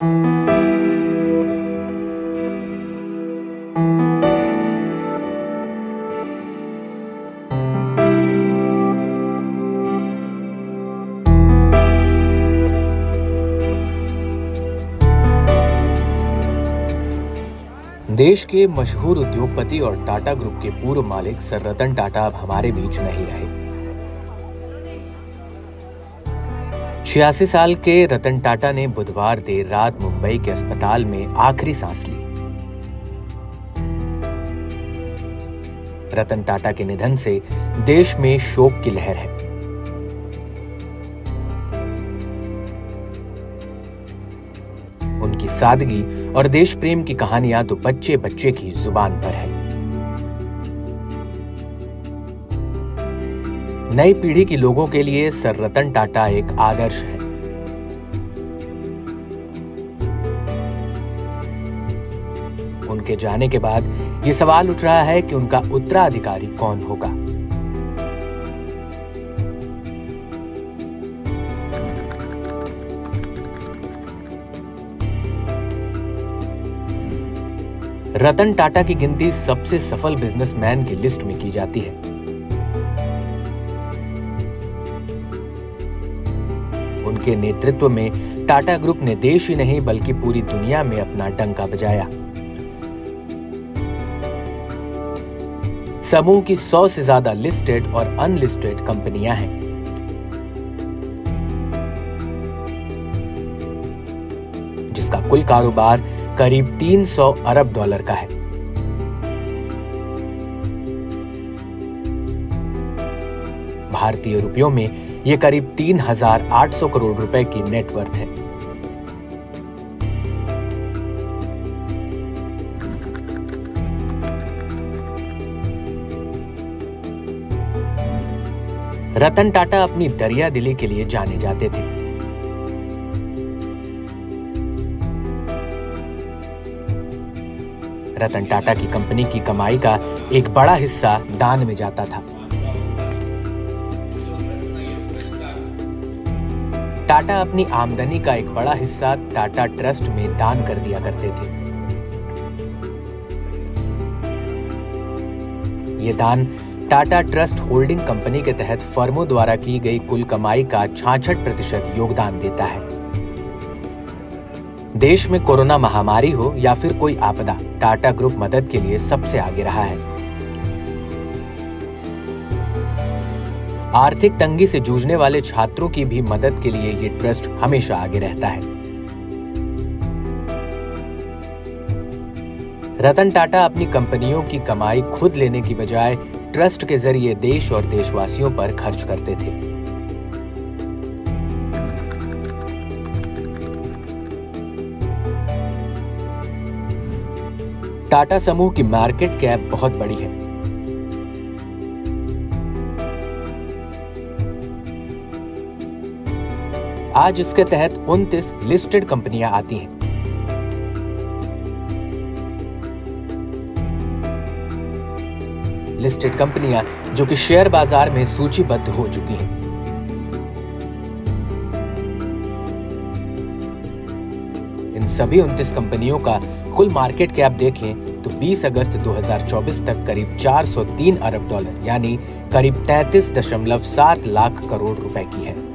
देश के मशहूर उद्योगपति और टाटा ग्रुप के पूर्व मालिक सर रतन टाटा अब हमारे बीच नहीं रहे। 86 साल के रतन टाटा ने बुधवार देर रात मुंबई के अस्पताल में आखिरी सांस ली। रतन टाटा के निधन से देश में शोक की लहर है। उनकी सादगी और देश प्रेम की कहानियां तो बच्चे बच्चे की जुबान पर है। नई पीढ़ी के लोगों के लिए सर रतन टाटा एक आदर्श है। उनके जाने के बाद ये सवाल उठ रहा है कि उनका उत्तराधिकारी कौन होगा। रतन टाटा की गिनती सबसे सफल बिजनेसमैन की लिस्ट में की जाती है। उनके नेतृत्व में टाटा ग्रुप ने देश ही नहीं बल्कि पूरी दुनिया में अपना डंका बजाया। समूह की 100 से ज्यादा लिस्टेड और अनलिस्टेड कंपनियां हैं। जिसका कुल कारोबार करीब 300 अरब डॉलर का है। भारतीय रुपयों में यह करीब 3,800 करोड़ रुपए की नेटवर्थ है। रतन टाटा अपनी दरियादिली के लिए जाने जाते थे। रतन टाटा की कंपनी की कमाई का एक बड़ा हिस्सा दान में जाता था। टाटा अपनी आमदनी का एक बड़ा हिस्सा टाटा ट्रस्ट में दान कर दिया करते थे। ये दान टाटा ट्रस्ट होल्डिंग कंपनी के तहत फर्मों द्वारा की गई कुल कमाई का 66% योगदान देता है। देश में कोरोना महामारी हो या फिर कोई आपदा, टाटा ग्रुप मदद के लिए सबसे आगे रहा है। आर्थिक तंगी से जूझने वाले छात्रों की भी मदद के लिए ये ट्रस्ट हमेशा आगे रहता है। रतन टाटा अपनी कंपनियों की कमाई खुद लेने की बजाय ट्रस्ट के जरिए देश और देशवासियों पर खर्च करते थे। टाटा समूह की मार्केट कैप बहुत बड़ी है। आज इसके तहत 29 लिस्टेड कंपनियां आती हैं। लिस्टेड कंपनियां जो कि शेयर बाजार में सूचीबद्ध हो चुकी हैं। इन सभी 29 कंपनियों का कुल मार्केट कैप देखें तो 20 अगस्त 2024 तक करीब 403 अरब डॉलर यानी करीब 33.7 लाख करोड़ रुपए की है।